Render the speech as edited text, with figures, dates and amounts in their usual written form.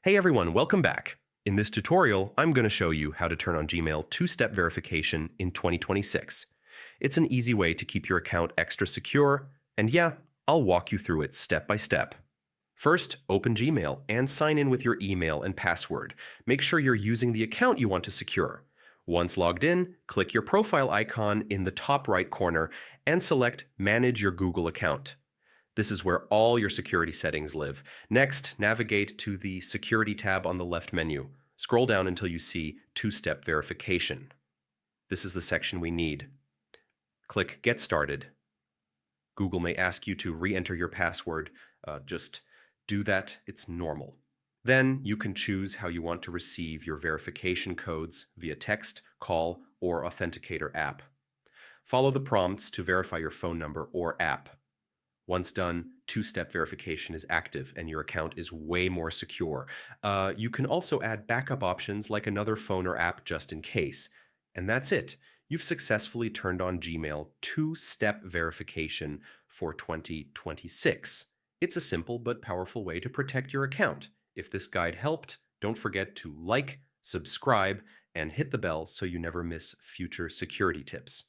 Hey everyone, welcome back. In this tutorial, I'm going to show you how to turn on Gmail two-step verification in 2026. It's an easy way to keep your account extra secure, and yeah, I'll walk you through it step by step. First, open Gmail and sign in with your email and password. Make sure you're using the account you want to secure. Once logged in, click your profile icon in the top right corner and select Manage your Google account. This is where all your security settings live. Next, navigate to the Security tab on the left menu. Scroll down until you see two-step verification. This is the section we need. Click Get Started. Google may ask you to re-enter your password. Just do that, it's normal. Then you can choose how you want to receive your verification codes via text, call, or Authenticator app. Follow the prompts to verify your phone number or app. Once done, two-step verification is active and your account is way more secure. You can also add backup options like another phone or app just in case. And that's it. You've successfully turned on Gmail two-step verification for 2026. It's a simple but powerful way to protect your account. If this guide helped, don't forget to like, subscribe, and hit the bell so you never miss future security tips.